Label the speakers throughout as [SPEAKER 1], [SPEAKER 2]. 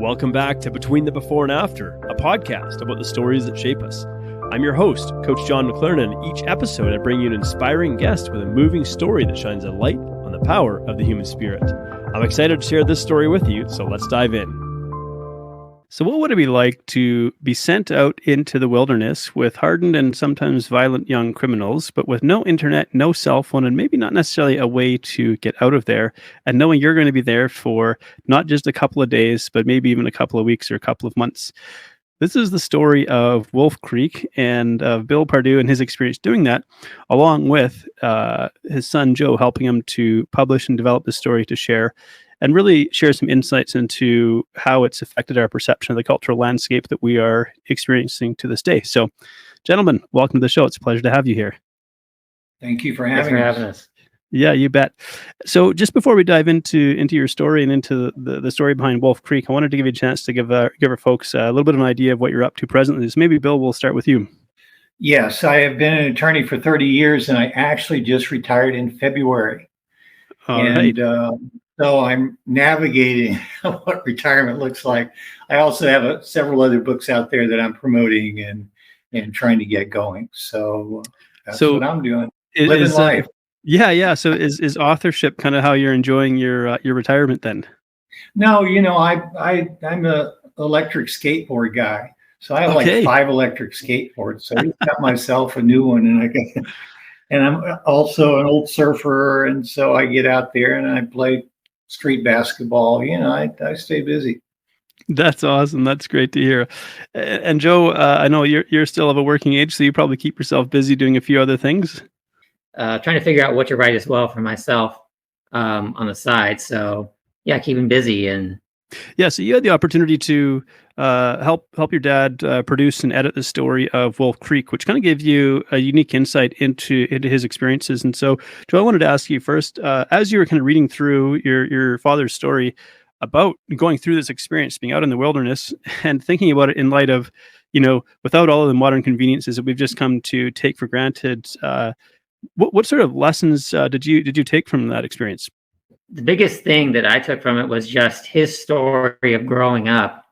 [SPEAKER 1] Welcome back to Between the Before and After, a podcast about the stories that shape us. I'm your host, Coach John McLernon, and each episode I bring you an inspiring guest with a moving story that shines a light on the power of the human spirit. I'm excited to share this story with you, so let's dive in. So what would it be like to be sent out into the wilderness with hardened and sometimes violent young criminals, but with no internet, no cell phone, and maybe not necessarily a way to get out of there, and knowing you're going to be there for not just a couple of days, but maybe even a couple of weeks or a couple of months? This is the story of Wolf Creek and of Bill Pardue and his experience doing that, along with his son Joe helping him to publish and develop the story to share, and really share some insights into how it's affected our perception of the cultural landscape that we are experiencing to this day. So, gentlemen, welcome to the show. It's a pleasure to have you here.
[SPEAKER 2] Thank you for having us.
[SPEAKER 1] Yeah, you bet. So just before we dive into your story and into the story behind Wolf Creek, I wanted to give you a chance to give our folks a little bit of an idea of what you're up to presently. So maybe, Bill, we'll start with you.
[SPEAKER 2] Yes, I have been an attorney for 30 years, and I actually just retired in February. So I'm navigating what retirement looks like. I also have several other books out there that I'm promoting and trying to get going. So that's what I'm doing. Living life.
[SPEAKER 1] Yeah. So is authorship kind of how you're enjoying your retirement then?
[SPEAKER 2] No, I'm a electric skateboard guy. So I have like 5 electric skateboards. So I got myself a new one, and I'm also an old surfer, and so I get out there and I play street basketball. I stay busy.
[SPEAKER 1] That's awesome. That's great to hear. And Joe, I know you're still of a working age, so you probably keep yourself busy doing a few other things.
[SPEAKER 3] Trying to figure out what to write as well for myself on the side. So yeah, keeping busy. And
[SPEAKER 1] yeah, so you had the opportunity to help your dad produce and edit the story of Wolf Creek, which kind of gave you a unique insight into his experiences. And so, Joe, I wanted to ask you first, as you were kind of reading through your father's story about going through this experience, being out in the wilderness, and thinking about it in light of, without all of the modern conveniences that we've just come to take for granted, what sort of lessons did you take from that experience?
[SPEAKER 3] The biggest thing that I took from it was just his story of growing up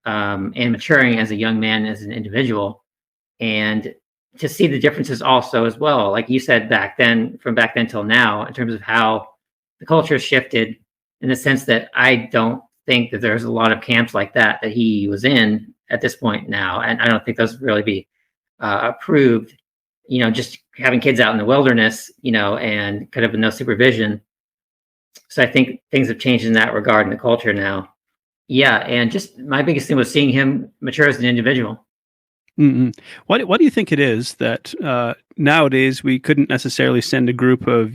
[SPEAKER 3] and maturing as a young man, as an individual, and to see the differences also as well. Like you said, from back then till now, in terms of how the culture has shifted, in the sense that I don't think that there's a lot of camps like that he was in at this point now. And I don't think those really be approved, just having kids out in the wilderness, and kind of no supervision. So I think things have changed in that regard in the culture now. Yeah, and just my biggest thing was seeing him mature as an individual.
[SPEAKER 1] Mm-hmm. What do you think it is that nowadays we couldn't necessarily send a group of,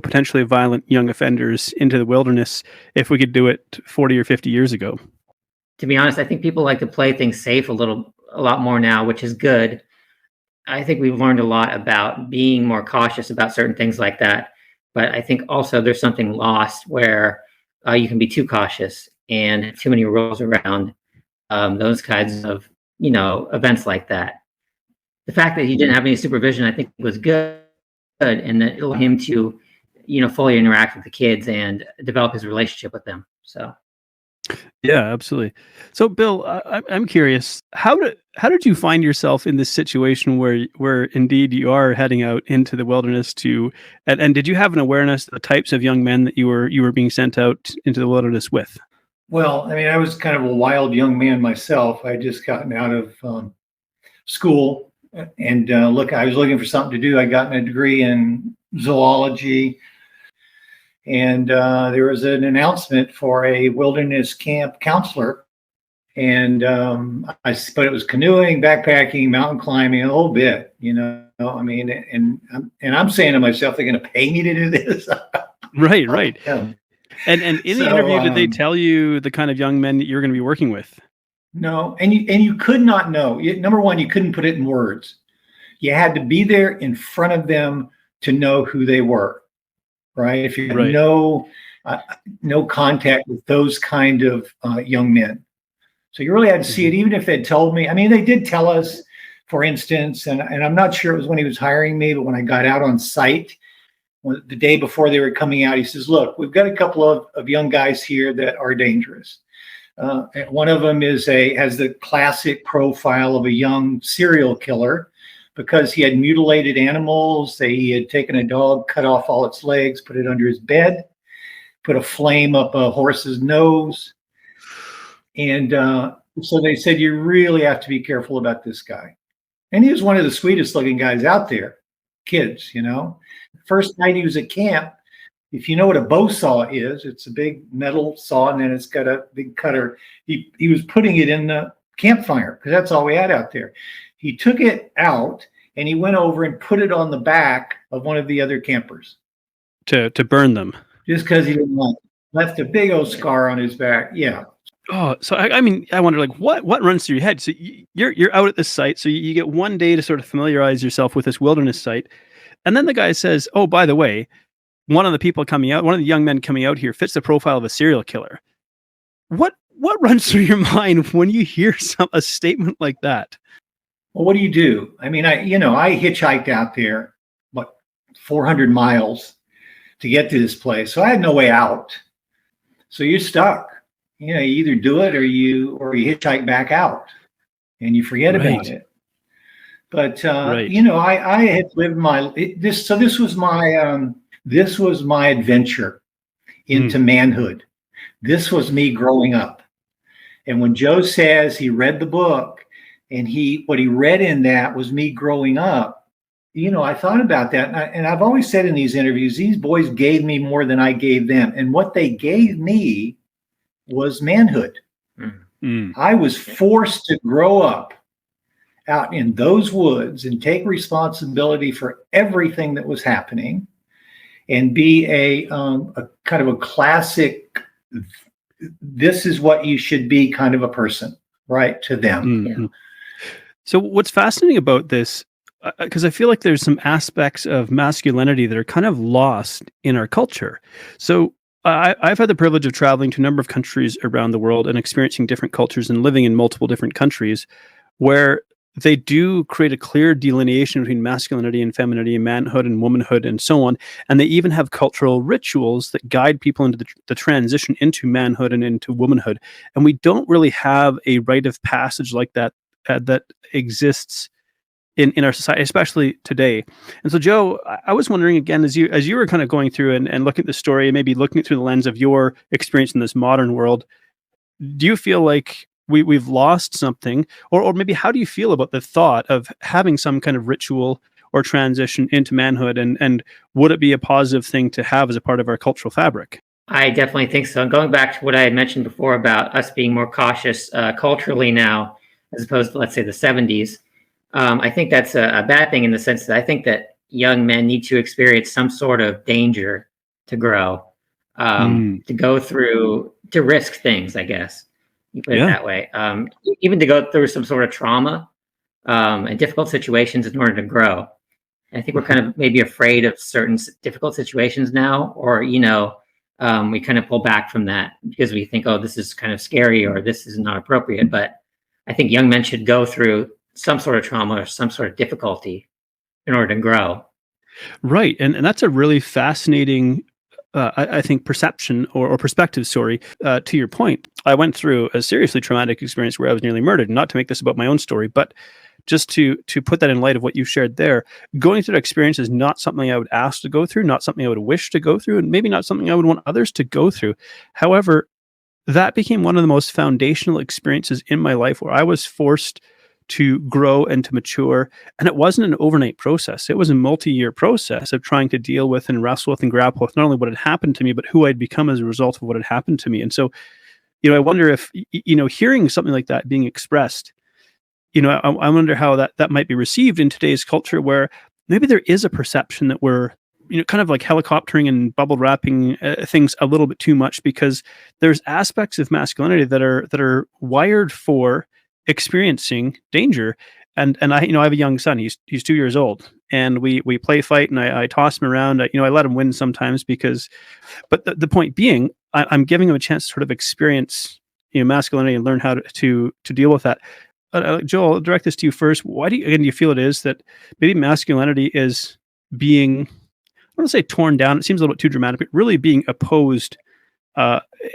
[SPEAKER 1] potentially violent young offenders into the wilderness if we could do it 40 or 50 years ago?
[SPEAKER 3] To be honest, I think people like to play things safe a lot more now, which is good. I think we've learned a lot about being more cautious about certain things like that. But I think also there's something lost where you can be too cautious and too many rules around those kinds of, events like that. The fact that he didn't have any supervision, I think, was good, and that it allowed him to, fully interact with the kids and develop his relationship with them. So.
[SPEAKER 1] Yeah, absolutely. So, Bill, I'm curious, how did you find yourself in this situation where indeed you are heading out into the wilderness and did you have an awareness of the types of young men that you were being sent out into the wilderness with?
[SPEAKER 2] Well, I was kind of a wild young man myself. I had just gotten out of school, and I was looking for something to do. I got a degree in zoology. And there was an announcement for a wilderness camp counselor, and but it was canoeing, backpacking, mountain climbing, a whole bit, and I'm saying to myself, they're going to pay me to do this,
[SPEAKER 1] right?
[SPEAKER 2] Yeah.
[SPEAKER 1] And in the interview, did they tell you the kind of young men that you're going to be working with?
[SPEAKER 2] No, and you could not know. Number one, you couldn't put it in words. You had to be there in front of them to know who they were. Right. If you have no contact with those kind of young men. So you really had to see it, even if they'd told me. They did tell us, for instance, and I'm not sure it was when he was hiring me, but when I got out on site, the day before they were coming out, he says, look, we've got a couple of young guys here that are dangerous. And one of them has the classic profile of a young serial killer because he had mutilated animals. He had taken a dog, cut off all its legs, put it under his bed, put a flame up a horse's nose. And so they said, you really have to be careful about this guy. And he was one of the sweetest looking guys out there, kids, First night he was at camp, if you know what a bow saw is, it's a big metal saw and then it's got a big cutter. He was putting it in the campfire because that's all we had out there. He took it out and he went over and put it on the back of one of the other campers.
[SPEAKER 1] To burn them.
[SPEAKER 2] Just because he didn't want it. Left a big old scar on his back. Yeah.
[SPEAKER 1] Oh, so I mean, I wonder, like, what runs through your head? So you're out at this site, so you get one day to sort of familiarize yourself with this wilderness site, and then the guy says, "Oh, by the way, one of the young men coming out here fits the profile of a serial killer." What runs through your mind when you hear a statement like that?
[SPEAKER 2] Well, what do you do? I mean, I hitchhiked out there, 400 miles to get to this place, so I had no way out. So you're stuck. You either do it or you hitchhike back out and you forget about it. But I had lived this was my adventure into manhood. This was me growing up. And when Joe says he read the book and what he read in that was me growing up, I thought about that. And I've always said in these interviews, these boys gave me more than I gave them. And what they gave me was manhood. I was forced to grow up out in those woods and take responsibility for everything that was happening and be a kind of a classic, this is what you should be kind of a person, right, to them.
[SPEAKER 1] Yeah. So what's fascinating about this, because I feel like there's some aspects of masculinity that are kind of lost in our culture. So I've had the privilege of traveling to a number of countries around the world and experiencing different cultures and living in multiple different countries where they do create a clear delineation between masculinity and femininity and manhood and womanhood and so on. And they even have cultural rituals that guide people into the transition into manhood and into womanhood. And we don't really have a rite of passage like that that exists in our society, especially today. And so, Joe, I was wondering again, as you were kind of going through and looking at the story and maybe looking through the lens of your experience in this modern world, do you feel like we've lost something, or maybe how do you feel about the thought of having some kind of ritual or transition into manhood, and would it be a positive thing to have as a part of our cultural fabric?
[SPEAKER 3] I definitely think so. And going back to what I had mentioned before about us being more cautious culturally now, as opposed to, let's say, the 70s, I think that's a bad thing in the sense that I think that young men need to experience some sort of danger to grow, to go through, to risk things, I guess. You put it that way. Even to go through some sort of trauma and difficult situations in order to grow. And I think we're kind of maybe afraid of certain difficult situations now, or, we kind of pull back from that because we think, oh, this is kind of scary or this is not appropriate. But I think young men should go through some sort of trauma or some sort of difficulty in order to grow.
[SPEAKER 1] Right. And that's a really fascinating, I think, perception or perspective, to your point. I went through a seriously traumatic experience where I was nearly murdered. Not to make this about my own story, but just to put that in light of what you shared there. Going through that experience is not something I would ask to go through, not something I would wish to go through, and maybe not something I would want others to go through. However, that became one of the most foundational experiences in my life where I was forced to grow and to mature. And it wasn't an overnight process. It was a multi-year process of trying to deal with and wrestle with and grapple with not only what had happened to me, but who I'd become as a result of what had happened to me. And so, I wonder if, hearing something like that being expressed, I wonder how that might be received in today's culture, where maybe there is a perception that we're, kind of like helicoptering and bubble wrapping things a little bit too much, because there's aspects of masculinity that are wired for experiencing danger. And I have a young son. He's 2 years old, and we play fight, and I toss him around. I let him win sometimes but the point being, I'm giving him a chance to sort of experience, masculinity and learn how to deal with that. Joel, I'll direct this to you first. Why do you feel it is that maybe masculinity is being want to say torn down. It seems a little bit too dramatic, but really being opposed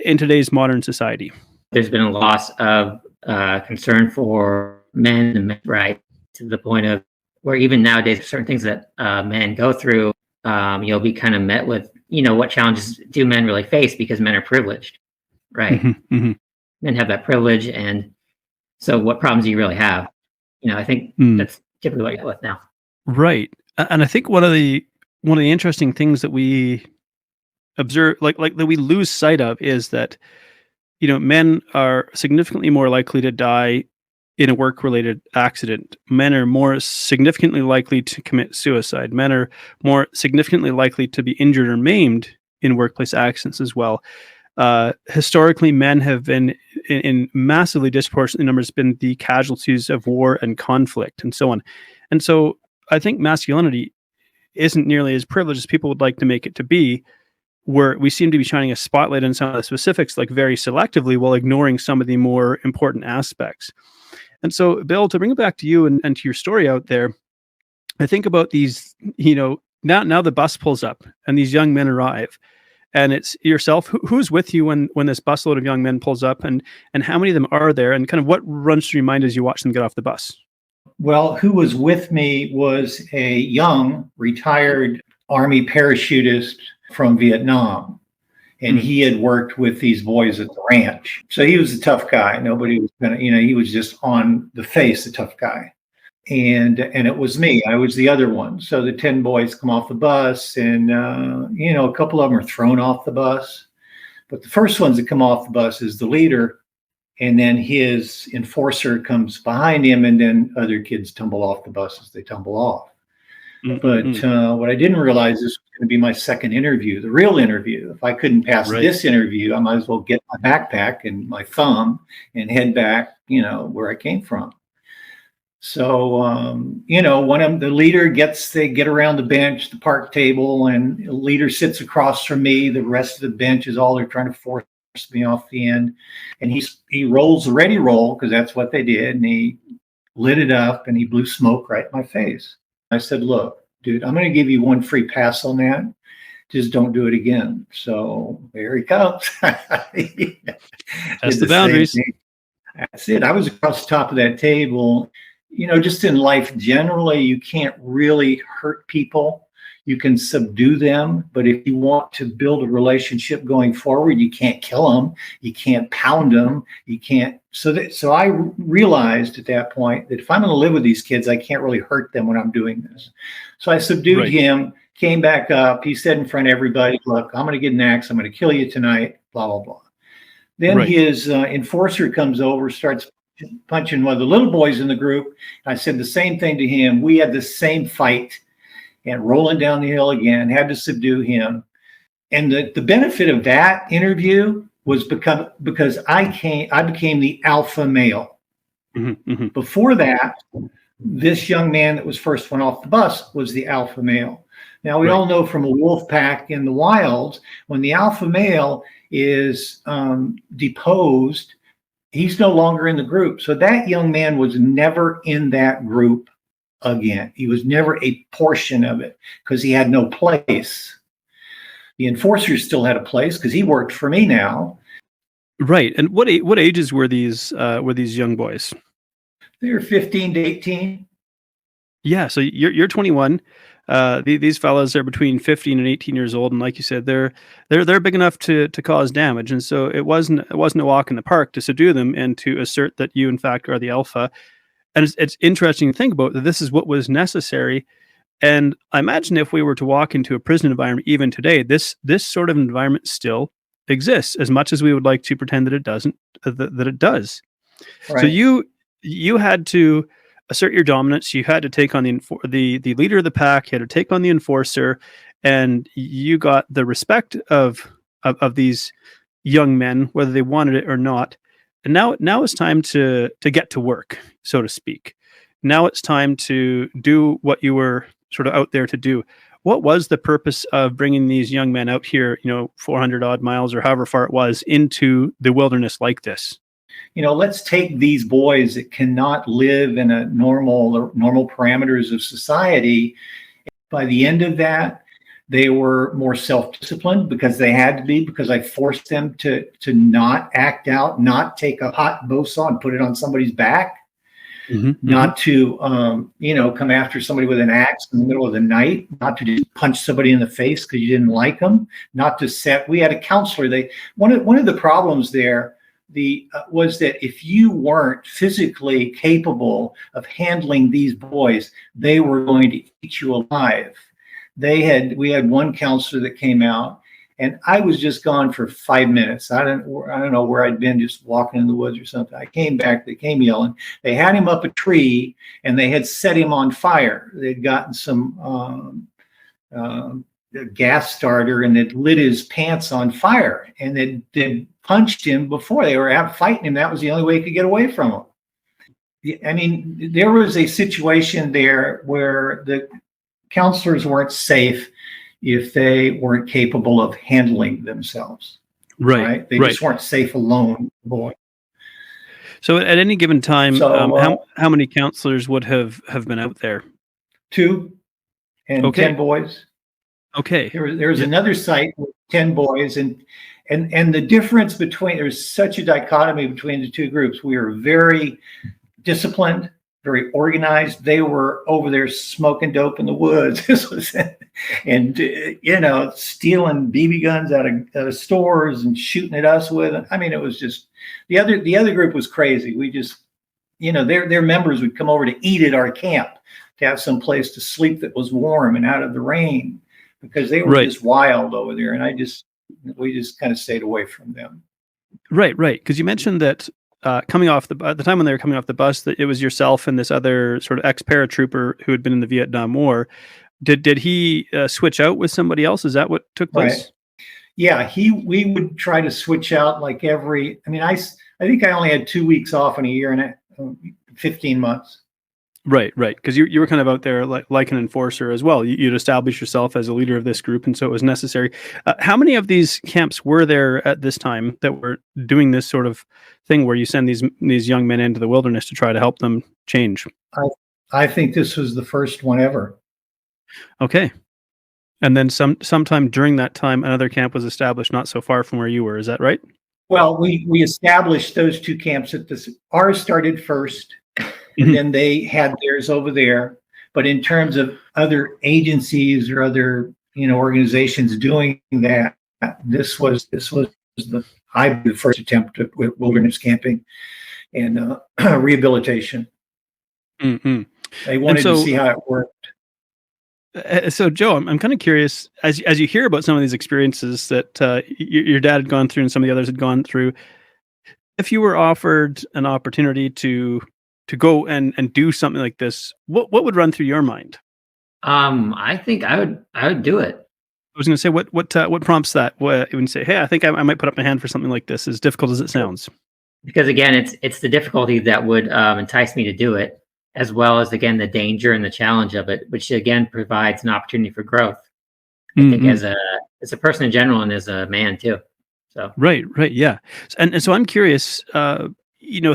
[SPEAKER 1] in today's modern society.
[SPEAKER 3] There's been a loss of concern for men and men's rights to the point of where even nowadays, certain things that men go through, you'll be kind of met with, what challenges do men really face because men are privileged, right?
[SPEAKER 1] Mm-hmm, mm-hmm.
[SPEAKER 3] Men have that privilege, and so what problems do you really have? I think that's typically what you get with now.
[SPEAKER 1] Right, and I think one of the interesting things that we observe, like that we lose sight of, is that men are significantly more likely to die in a work-related accident. Men are more significantly likely to commit suicide. Men are more significantly likely to be injured or maimed in workplace accidents as well. Historically, men have been in massively disproportionate numbers been the casualties of war and conflict and so on. And so I think masculinity isn't nearly as privileged as people would like to make it to be, where we seem to be shining a spotlight on some of the specifics, like very selectively, while ignoring some of the more important aspects. And so, Bill, to bring it back to you and to your story out there, I think about these, now the bus pulls up and these young men arrive, and it's yourself. Who's with you when this busload of young men pulls up, and how many of them are there, and kind of what runs through your mind as you watch them get off the bus?
[SPEAKER 2] Well, who was with me was a young retired Army parachutist from Vietnam. And he had worked with these boys at the ranch. So he was a tough guy. Nobody was going to, he was just on the face, a tough guy. And it was me. I was the other one. So the 10 boys come off the bus, and, a couple of them are thrown off the bus. But the first ones that come off the bus is the leader. And then his enforcer comes behind him, and then other kids tumble off the bus as they tumble off. Mm-hmm. But what I didn't realize is going to be my second interview, the real interview. If I couldn't pass this interview, I might as well get my backpack and my thumb and head back, where I came from. So, one of the leader they get around the bench, the park table, and the leader sits across from me. The rest of the bench is all they're trying to force me off the end. And he rolls the ready roll, because that's what they did. And he lit it up and he blew smoke right in my face. I said, "Look, dude, I'm going to give you one free pass on that. Just don't do it again." So there he comes. That's
[SPEAKER 1] the boundaries.
[SPEAKER 2] That's it. I was across the top of that table. Just in life generally, you can't really hurt people. You can subdue them. But if you want to build a relationship going forward, you can't kill them. You can't pound them. You can't. So I realized at that point that if I'm going to live with these kids, I can't really hurt them when I'm doing this. So I subdued him, came back up. He said in front of everybody, "Look, I'm going to get an axe. I'm going to kill you tonight, blah, blah, blah." Then his enforcer comes over, starts punching one of the little boys in the group. I said the same thing to him. We had the same fight, and rolling down the hill again, had to subdue him. And the benefit of that interview was because I became the alpha male. Mm-hmm, mm-hmm. Before that, this young man that was first one off the bus was the alpha male. Now, we all know from a wolf pack in the wilds, when the alpha male is deposed, he's no longer in the group. So that young man was never in that group again. He was never a portion of it because he had no place. The enforcer still had a place because he worked for me now.
[SPEAKER 1] Right. And what ages were these young boys?
[SPEAKER 2] They were 15 to 18.
[SPEAKER 1] Yeah. So you're 21. These fellas are between 15 and 18 years old, and like you said, they're big enough to cause damage. And so it wasn't a walk in the park to subdue them and to assert that you in fact are the alpha. And it's interesting to think about that this is what was necessary. And I imagine if we were to walk into a prison environment even today, this sort of environment still exists, as much as we would like to pretend that it doesn't, that it does. Right. So you had to assert your dominance. You had to take on the leader of the pack. You had to take on the enforcer, and you got the respect of these young men, whether they wanted it or not. And now it's time to get to work, so to speak. Now it's time to do what you were sort of out there to do. What was the purpose of bringing these young men out here, 400 odd miles or however far it was, into the wilderness like this?
[SPEAKER 2] Let's take these boys that cannot live in a normal parameters of society. By the end of that, They were more self-disciplined because they had to be, because I forced them to not act out, not take a hot bow saw and put it on somebody's back, not to come after somebody with an axe in the middle of the night, not to just punch somebody in the face because you didn't like them, not to set. We had a counselor. One of the problems there was that if you weren't physically capable of handling these boys, they were going to eat you alive. We had one counselor that came out, and I was just gone for 5 minutes. I don't know where I'd been, just walking in the woods or something. I came back, they came yelling. They had him up a tree and they had set him on fire. They'd gotten some gas starter and it lit his pants on fire, and they'd punched him before. They were out fighting him. That was the only way he could get away from him. I mean, there was a situation there where the counselors weren't safe if they weren't capable of handling themselves. Right? They just weren't safe alone, boy.
[SPEAKER 1] So at any given time, how many counselors would have been out there?
[SPEAKER 2] 2 and 10 boys.
[SPEAKER 1] Okay.
[SPEAKER 2] There was another site with 10 boys, and the difference there's such a dichotomy between the two groups. We were very disciplined, very organized. They were over there smoking dope in the woods. And stealing BB guns out of stores and shooting at us with it. I mean, it was just the other group was crazy. We just, their members would come over to eat at our camp, to have some place to sleep that was warm and out of the rain, because they were just wild over there. And we just kind of stayed away from them.
[SPEAKER 1] Right. Because you mentioned that coming off at the time when they were coming off the bus, that it was yourself and this other sort of ex-paratrooper who had been in the Vietnam War. Did he switch out with somebody else? Is that what took place?
[SPEAKER 2] Right. Yeah, we would try to switch out like I think I only had 2 weeks off in a year and 15 months.
[SPEAKER 1] Right. Because you were kind of out there like an enforcer as well. You'd establish yourself as a leader of this group, and so it was necessary. How many of these camps were there at this time that were doing this sort of thing where you send these young men into the wilderness to try to help them change?
[SPEAKER 2] I think this was the first one ever.
[SPEAKER 1] Okay. And then sometime during that time, another camp was established not so far from where you were. Is that right?
[SPEAKER 2] Well, we established those 2 camps ours started first. And then they had theirs over there. But in terms of other agencies or other organizations doing that, this was the first attempt at wilderness camping and rehabilitation.
[SPEAKER 1] Mm-hmm.
[SPEAKER 2] They wanted to see how it worked.
[SPEAKER 1] So, Joe, I'm kind of curious, as you hear about some of these experiences that your dad had gone through and some of the others had gone through, if you were offered an opportunity to go and do something like this, what would run through your mind?
[SPEAKER 3] I think I would do it.
[SPEAKER 1] I was going to say, what prompts that? When you say, hey, I think I might put up my hand for something like this, as difficult as it sounds.
[SPEAKER 3] Because again, it's the difficulty that would entice me to do it, as well as again the danger and the challenge of it, which again provides an opportunity for growth. I think as a person in general and as a man too. So
[SPEAKER 1] right, yeah. And so I'm curious.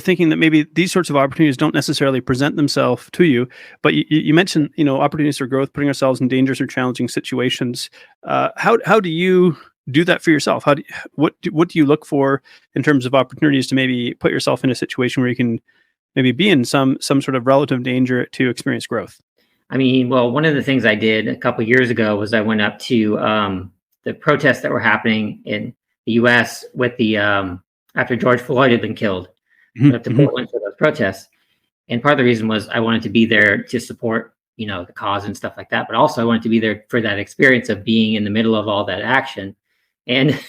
[SPEAKER 1] Thinking that maybe these sorts of opportunities don't necessarily present themselves to you, but you mentioned, opportunities for growth, putting ourselves in dangerous or challenging situations. How do you do that for yourself? What do you look for in terms of opportunities to maybe put yourself in a situation where you can maybe be in some sort of relative danger to experience growth?
[SPEAKER 3] I mean, well, one of the things I did a couple of years ago was I went up to the protests that were happening in the U.S. with the after George Floyd had been killed. Went up to Portland for those protests, and part of the reason was I wanted to be there to support, the cause and stuff like that. But also I wanted to be there for that experience of being in the middle of all that action, and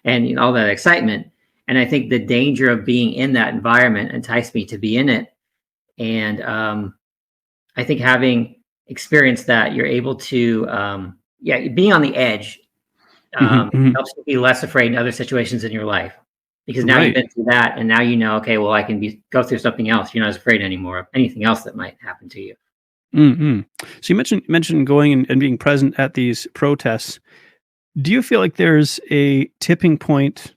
[SPEAKER 3] and all that excitement. And I think the danger of being in that environment enticed me to be in it. And I think having experienced that, you're able to, being on the edge helps you be less afraid in other situations in your life. Because now you've been through that, and now okay, well, I can go through something else. You're not as afraid anymore of anything else that might happen to you.
[SPEAKER 1] So you mentioned going and being present at these protests. Do you feel like there's a tipping point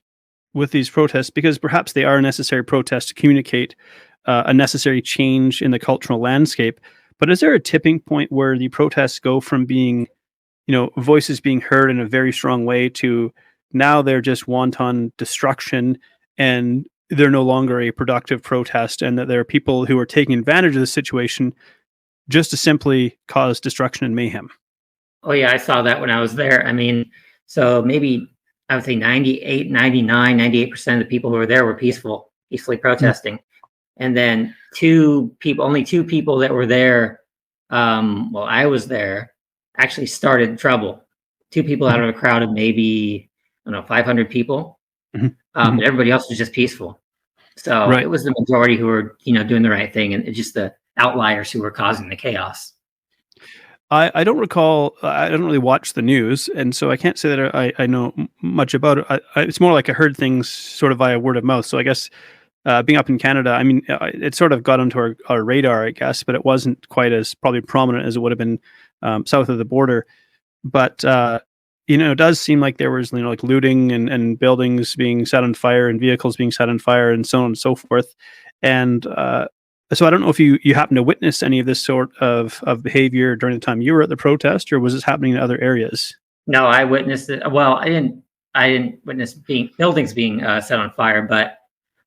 [SPEAKER 1] with these protests? Because perhaps they are a necessary protest to communicate a necessary change in the cultural landscape. But is there a tipping point where the protests go from being, voices being heard in a very strong way to now they're just wanton destruction, and they're no longer a productive protest, and that there are people who are taking advantage of the situation just to simply cause destruction and mayhem.
[SPEAKER 3] Oh yeah, I saw that when I was there. I mean, so maybe I would say 98, 99, 98% of the people who were there were peacefully protesting. And then only two people that were there, while I was there, actually started trouble. Two people out of a crowd of maybe, I don't know, 500 people. But everybody else was just peaceful. So It was the majority who were, doing the right thing, and it's just the outliers who were causing the chaos.
[SPEAKER 1] I don't recall. I don't really watch the news, and so I can't say that I know much about it. It's more like I heard things sort of via word of mouth. So I guess being up in Canada, I mean, it sort of got onto our radar, I guess, but it wasn't quite as probably prominent as it would have been south of the border. But it does seem like there was like looting and buildings being set on fire and vehicles being set on fire and so on and so forth. And so I don't know if you happen to witness any of this sort of behavior during the time you were at the protest, or was this happening in other areas?
[SPEAKER 3] No, I witnessed it. Well, I didn't witness buildings being set on fire, but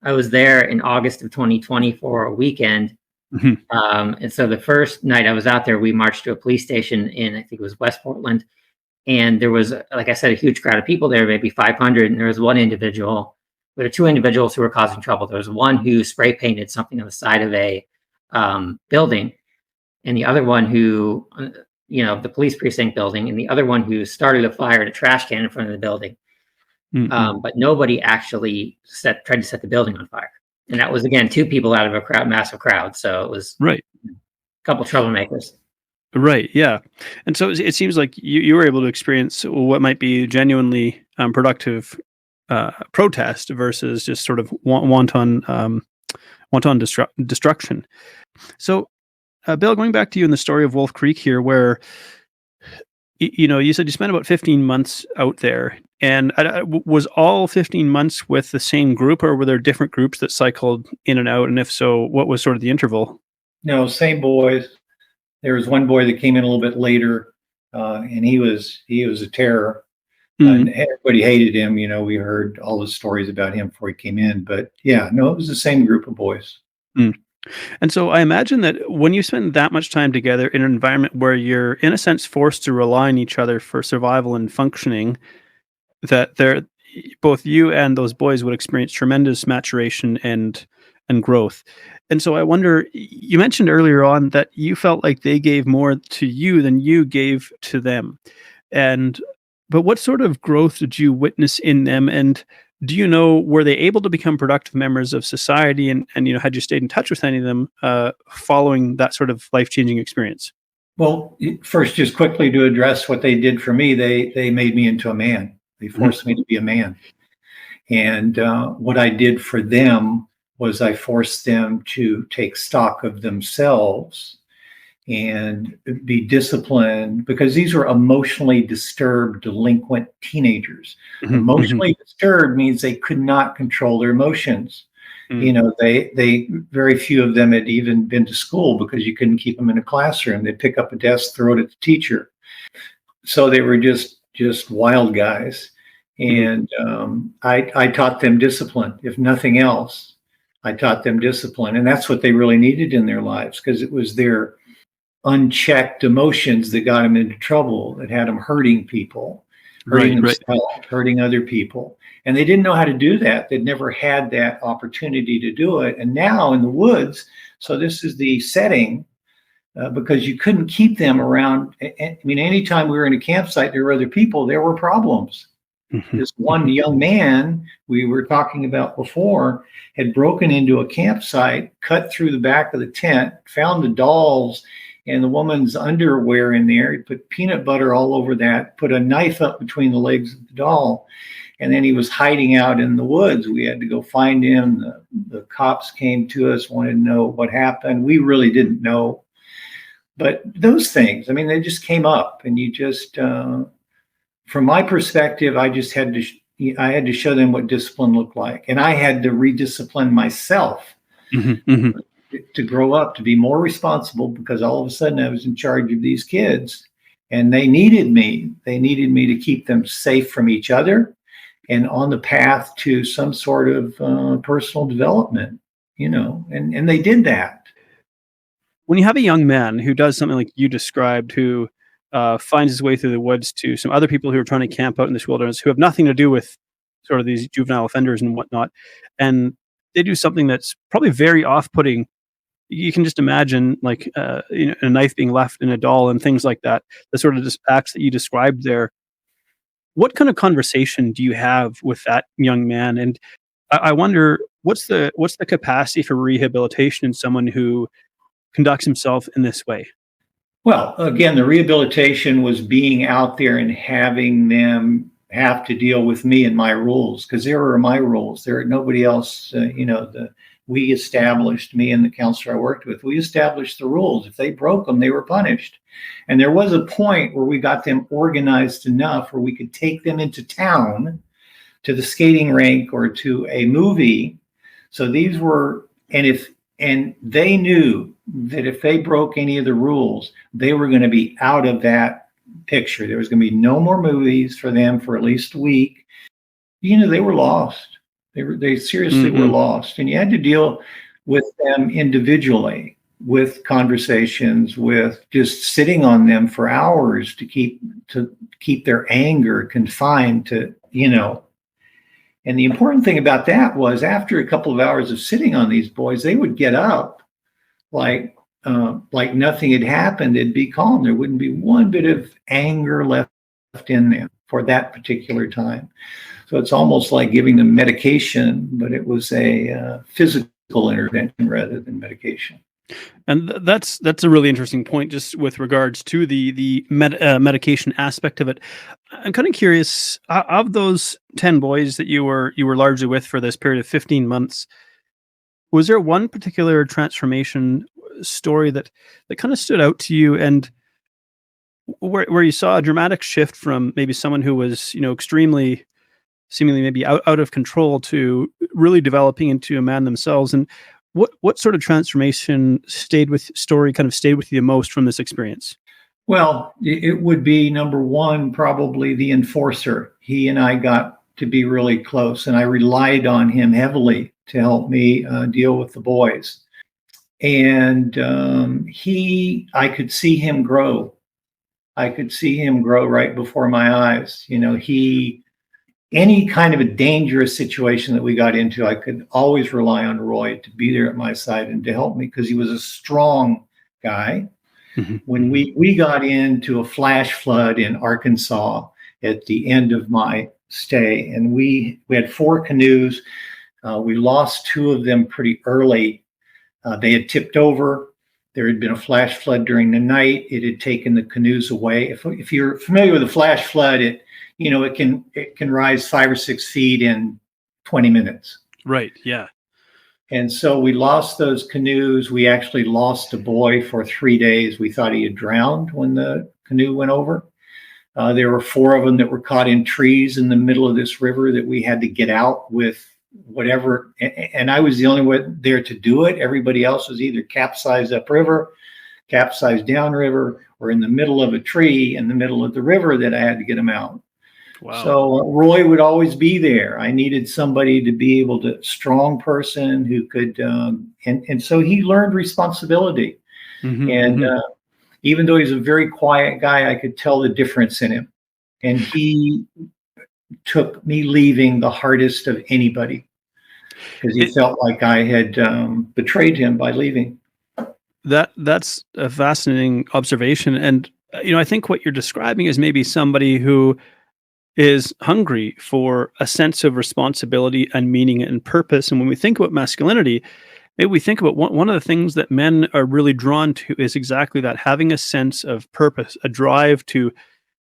[SPEAKER 3] I was there in August of 2020 for a weekend. And so the first night I was out there, we marched to a police station in, I think it was West Portland. And there was, like I said, a huge crowd of people there, maybe 500. And there was one individual. There were two individuals who were causing trouble. There was one who spray painted something on the side of a building, and the other one who, the police precinct building, and the other one who started a fire in a trash can in front of the building. But nobody actually tried to set the building on fire. And that was, again, two people out of a massive crowd. So it was a couple troublemakers.
[SPEAKER 1] Right. Yeah. And so it seems like you were able to experience what might be genuinely productive protest versus just sort of wanton destruction. So, Bill, going back to you in the story of Wolf Creek here, where you said you spent about 15 months out there, and was all 15 months with the same group, or were there different groups that cycled in and out? And if so, what was sort of the interval?
[SPEAKER 2] No, same boys. There was one boy that came in a little bit later, and he was a terror. And everybody hated him. We heard all the stories about him before he came in. But yeah, no, it was the same group of boys.
[SPEAKER 1] And so I imagine that when you spend that much time together in an environment where you're, in a sense, forced to rely on each other for survival and functioning, that both you and those boys would experience tremendous maturation and growth. And so I wonder, you mentioned earlier on that you felt like they gave more to you than you gave to them. But what sort of growth did you witness in them? And do you know, were they able to become productive members of society? And had you stayed in touch with any of them following that sort of life-changing experience?
[SPEAKER 2] Well, first, just quickly to address what they did for me, they made me into a man. They forced me to be a man. And what I did for them was I forced them to take stock of themselves and be disciplined, because these were emotionally disturbed, delinquent teenagers. Emotionally disturbed means they could not control their emotions. They very few of them had even been to school, because you couldn't keep them in a classroom. They'd pick up a desk, throw it at the teacher. So they were just wild guys. And I taught them discipline, if nothing else. I taught them discipline, and that's what they really needed in their lives, because it was their unchecked emotions that got them into trouble, that had them hurting people, hurting themselves, hurting other people. And they didn't know how to do that. They'd never had that opportunity to do it. And now in the woods, so this is the setting, because you couldn't keep them around. I mean, anytime we were in a campsite, there were other people, there were problems. This one young man we were talking about before had broken into a campsite, cut through the back of the tent, found the dolls and the woman's underwear in there. He put peanut butter all over that, put a knife up between the legs of the doll, and then he was hiding out in the woods. We had to go find him. The cops came to us, wanted to know what happened. We really didn't know. But those things, I mean, they just came up, and you just... from my perspective, I just had to show them what discipline looked like. And I had to rediscipline myself to grow up, to be more responsible, because all of a sudden I was in charge of these kids. And they needed me. They needed me to keep them safe from each other and on the path to some sort of personal development, and they did that.
[SPEAKER 1] When you have a young man who does something like you described, who finds his way through the woods to some other people who are trying to camp out in this wilderness, who have nothing to do with sort of these juvenile offenders and whatnot, and they do something that's probably very off-putting. You can just imagine, like, a knife being left in a doll and things like that. The sort of acts that you described there. What kind of conversation do you have with that young man? And I wonder, what's the capacity for rehabilitation in someone who conducts himself in this way?
[SPEAKER 2] Well, again, the rehabilitation was being out there and having them have to deal with me and my rules, because there were my rules. There nobody else, we established, me and the counselor I worked with, we established the rules. If they broke them, they were punished. And there was a point where we got them organized enough where we could take them into town to the skating rink or to a movie. So these were, and they knew that if they broke any of the rules, they were going to be out of that picture. There was going to be no more movies for them for at least a week. They were lost. They seriously were lost. And you had to deal with them individually, with conversations, with just sitting on them for hours to keep their anger confined to, And the important thing about that was, after a couple of hours of sitting on these boys, they would get up like nothing had happened. It'd be calm. There wouldn't be one bit of anger left in them for that particular time. So it's almost like giving them medication, but it was a physical intervention rather than medication.
[SPEAKER 1] And that's a really interesting point, just with regards to the medication aspect of it. I'm kind of curious, of those 10 boys that you were largely with for this period of 15 months, was there one particular transformation story that kind of stood out to you, and where you saw a dramatic shift from maybe someone who was, extremely, seemingly maybe out of control, to really developing into a man themselves? And what sort of transformation stayed with you the most from this experience?
[SPEAKER 2] Well, it would be, number one, probably the enforcer. He and I got to be really close, and I relied on him heavily to help me deal with the boys. And I could see him grow. I could see him grow right before my eyes. Any kind of a dangerous situation that we got into, I could always rely on Roy to be there at my side and to help me, because he was a strong guy. Mm-hmm. When we got into a flash flood in Arkansas at the end of my stay, and we had 4 canoes. We lost 2 of them pretty early. They had tipped over. There had been a flash flood during the night. It had taken the canoes away. If you're familiar with a flash flood, it can rise 5 or 6 feet in 20 minutes.
[SPEAKER 1] Right. Yeah.
[SPEAKER 2] And so we lost those canoes. We actually lost a boy for 3 days. We thought he had drowned when the canoe went over. There were 4 of them that were caught in trees in the middle of this river that we had to get out with whatever. And I was the only one there to do it. Everybody else was either capsized upriver, capsized downriver, or in the middle of a tree in the middle of the river that I had to get them out. Wow. So Roy would always be there. I needed somebody to be able to, strong person who could, and so he learned responsibility. Mm-hmm, and even though he's a very quiet guy, I could tell the difference in him. And he took me leaving the hardest of anybody, because he felt like I had betrayed him by leaving.
[SPEAKER 1] That's a fascinating observation. And, I think what you're describing is maybe somebody who is hungry for a sense of responsibility and meaning and purpose. And when we think about masculinity, maybe we think about one of the things that men are really drawn to is exactly that, having a sense of purpose, a drive to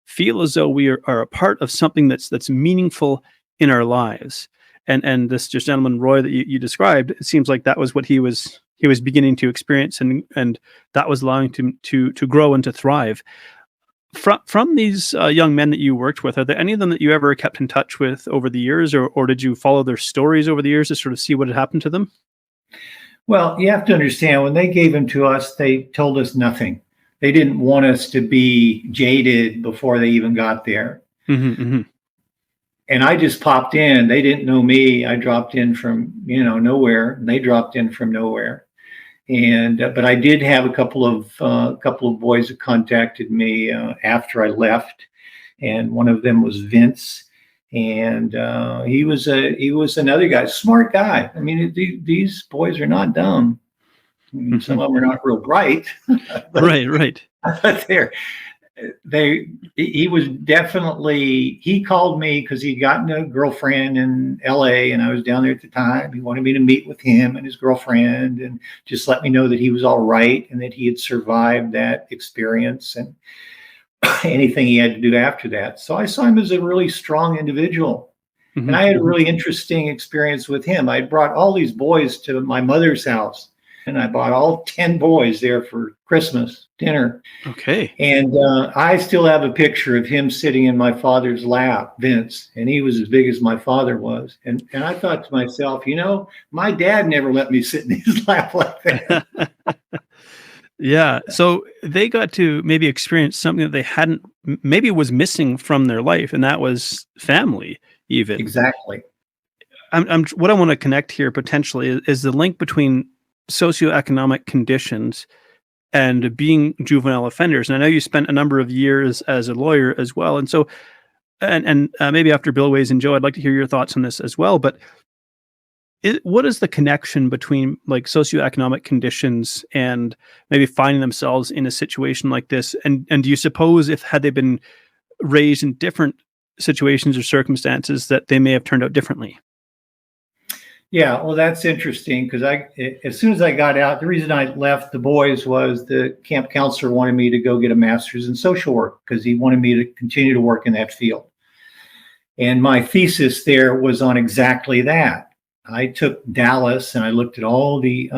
[SPEAKER 1] feel as though we are a part of something that's meaningful in our lives. And this just gentleman, Roy, that you described, it seems like that was what he was beginning to experience, and that was allowing him to grow and to thrive. From these young men that you worked with, are there any of them that you ever kept in touch with over the years, or did you follow their stories over the years to sort of see what had happened to them?
[SPEAKER 2] Well, you have to understand, when they gave him to us, they told us nothing. They didn't want us to be jaded before they even got there. And I just popped in. They didn't know me. I dropped in from, nowhere. And they dropped in from nowhere. And but I did have a couple of boys that contacted me after I left, and one of them was Vince, and he was another guy, smart guy. I mean, these boys are not dumb. I mean, some of them are not real bright.
[SPEAKER 1] Right.
[SPEAKER 2] But he was definitely, he called me because he'd gotten a girlfriend in LA and I was down there at the time. He wanted me to meet with him and his girlfriend and just let me know that he was all right and that he had survived that experience and anything he had to do after that. So I saw him as a really strong individual. And I had a really interesting experience with him. I brought all these boys to my mother's house. And I bought all 10 boys there for Christmas dinner.
[SPEAKER 1] Okay.
[SPEAKER 2] And I still have a picture of him sitting in my father's lap, Vince, and he was as big as my father was. And I thought to myself, my dad never let me sit in his lap like that.
[SPEAKER 1] Yeah. So they got to maybe experience something that they hadn't, maybe was missing from their life, and that was family even.
[SPEAKER 2] Exactly.
[SPEAKER 1] What I want to connect here potentially is the link between socioeconomic conditions and being juvenile offenders. And I know you spent a number of years as a lawyer as well. And so, and maybe after Bill weighs in, Joe, I'd like to hear your thoughts on this as well. But what is the connection between like socioeconomic conditions and maybe finding themselves in a situation like this? And do you suppose had they been raised in different situations or circumstances that they may have turned out differently?
[SPEAKER 2] Yeah, well, that's interesting because as soon as I got out, the reason I left the boys was the camp counselor wanted me to go get a master's in social work because he wanted me to continue to work in that field. And my thesis there was on exactly that. I took Dallas and I looked at all the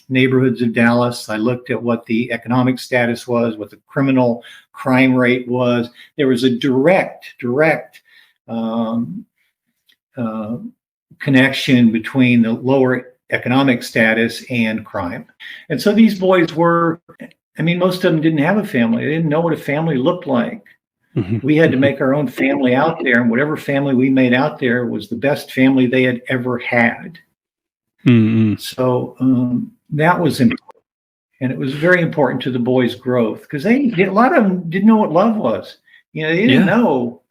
[SPEAKER 2] neighborhoods of Dallas. I looked at what the economic status was, what the criminal crime rate was. There was a direct connection between the lower economic status and crime. And so these boys most of them didn't have a family. They didn't know what a family looked like. We had to make our own family out there, and whatever family we made out there was the best family they had ever had. So that was important. And it was very important to the boys' growth because a lot of them didn't know what love was. They didn't know.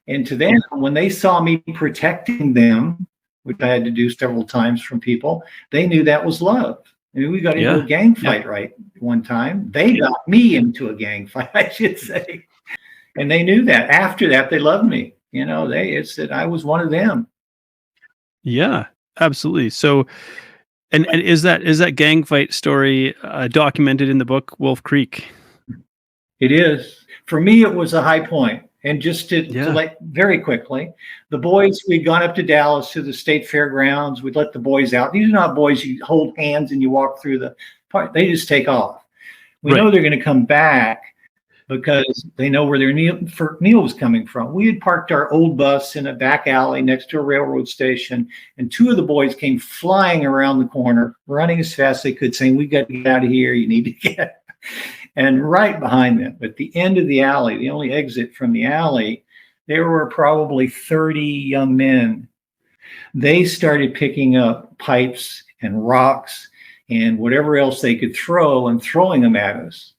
[SPEAKER 2] And to them, when they saw me protecting them, which I had to do several times from people, they knew that was love. I mean, we got into a gang fight right one time. They got me into a gang fight, I should say. And they knew that. After that, they loved me. It's that I was one of them.
[SPEAKER 1] Yeah, absolutely. So, and is that gang fight story documented in the book Wolf Creek?
[SPEAKER 2] It is. For me, it was a high point. And just to like very quickly, the boys, we'd gone up to Dallas to the state fairgrounds. We'd let the boys out. These are not boys you hold hands and you walk through the park. They just take off. We know they're going to come back because they know where their meal was coming from. We had parked our old bus in a back alley next to a railroad station, and two of the boys came flying around the corner, running as fast as they could, saying, "We got to get out of here. You need to get." And right behind them, at the end of the alley, the only exit from the alley, there were probably 30 young men. They started picking up pipes and rocks and whatever else they could throw and throwing them at us.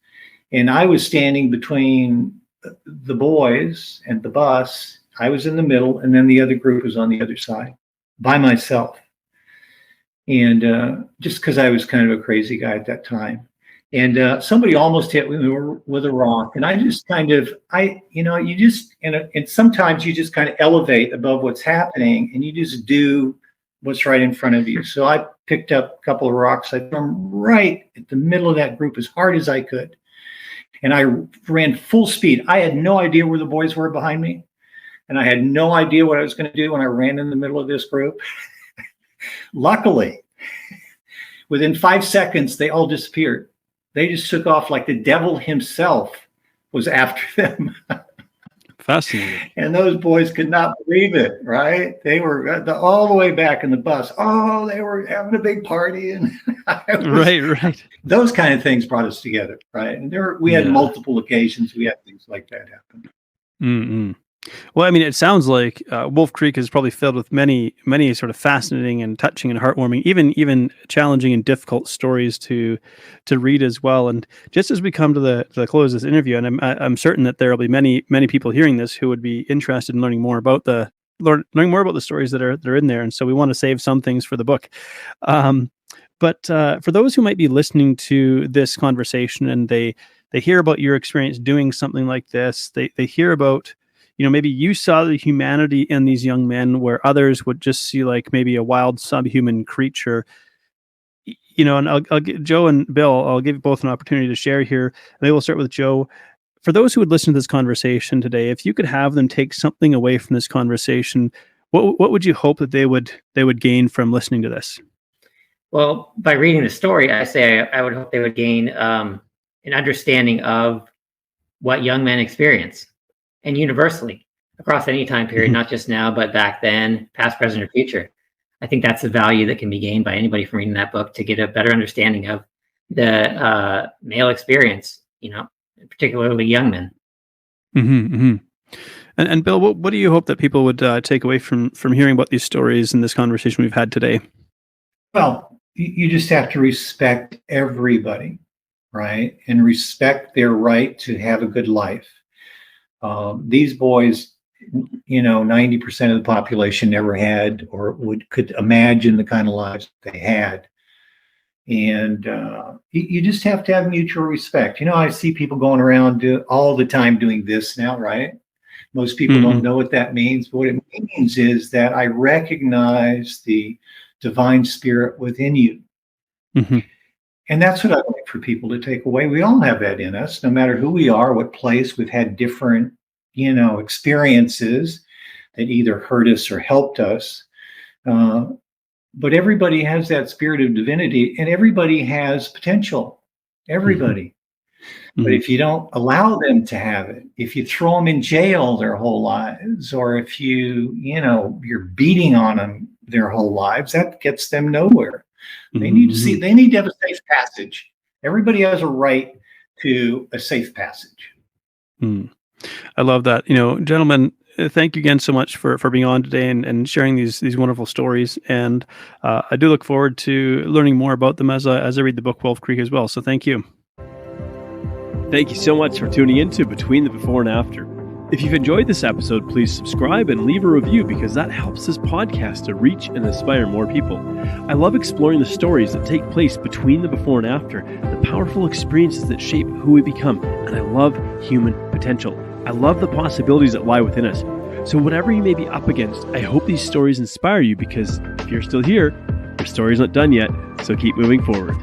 [SPEAKER 2] And I was standing between the boys and the bus. I was in the middle, and then the other group was on the other side by myself. And just because I was kind of a crazy guy at that time. And somebody almost hit me with a rock. And I just kind of, and sometimes you just kind of elevate above what's happening and you just do what's right in front of you. So I picked up a couple of rocks. I threw them right at the middle of that group as hard as I could. And I ran full speed. I had no idea where the boys were behind me. And I had no idea what I was going to do when I ran in the middle of this group. Luckily, within 5 seconds, they all disappeared. They just took off like the devil himself was after them.
[SPEAKER 1] Fascinating.
[SPEAKER 2] And those boys could not believe it, right? They were all the way back in the bus. Oh, they were having a big party. And
[SPEAKER 1] Right.
[SPEAKER 2] Those kind of things brought us together, right? And we had multiple occasions. We had things like that happen.
[SPEAKER 1] Mm-mm. Well, I mean, it sounds like Wolf Creek is probably filled with many sort of fascinating and touching and heartwarming, even challenging and difficult stories to read as well. And just as we come to the close of this interview, and I'm certain that there will be many people hearing this who would be interested in learning more about the stories that are in there. And so we want to save some things for the book. But for those who might be listening to this conversation and they hear about your experience doing something like this, they hear about, maybe you saw the humanity in these young men where others would just see like maybe a wild subhuman creature. And I'll get Joe and Bill, I'll give you both an opportunity to share here. Maybe we'll start with Joe. For those who would listen to this conversation today, if you could have them take something away from this conversation, what would you hope that they would gain from listening to this?
[SPEAKER 3] Well, by reading the story, I would hope they would gain an understanding of what young men experience, and universally across any time period, not just now, but back then, past, present, or future. I think that's the value that can be gained by anybody from reading that book, to get a better understanding of the male experience, particularly young men.
[SPEAKER 1] Mm-hmm, mm-hmm. And Bill, what do you hope that people would take away from hearing about these stories and this conversation we've had today?
[SPEAKER 2] Well, you just have to respect everybody, right? And respect their right to have a good life. These boys, 90% of the population never had or could imagine the kind of lives they had. And you just have to have mutual respect. I see people going around all the time doing this now, right? Most people don't know what that means. But what it means is that I recognize the divine spirit within you.
[SPEAKER 1] Mm-hmm.
[SPEAKER 2] And that's what I'd like for people to take away. We all have that in us, no matter who we are, what place. We've had different, experiences that either hurt us or helped us. But everybody has that spirit of divinity, and everybody has potential. Everybody. Mm-hmm. But if you don't allow them to have it, if you throw them in jail their whole lives, or if you're beating on them their whole lives, that gets them nowhere. They need to have a safe passage. Everybody has a right to a safe passage.
[SPEAKER 1] I love that. Gentlemen, thank you again so much for being on today and sharing these wonderful stories. And I do look forward to learning more about them as I read the book Wolf Creek as well. So thank you. Thank you so much for tuning into Between the Before and After. If you've enjoyed this episode, please subscribe and leave a review, because that helps this podcast to reach and inspire more people. I love exploring the stories that take place between the before and after, the powerful experiences that shape who we become, and I love human potential. I love the possibilities that lie within us. So whatever you may be up against, I hope these stories inspire you, because if you're still here, your story's not done yet, so keep moving forward.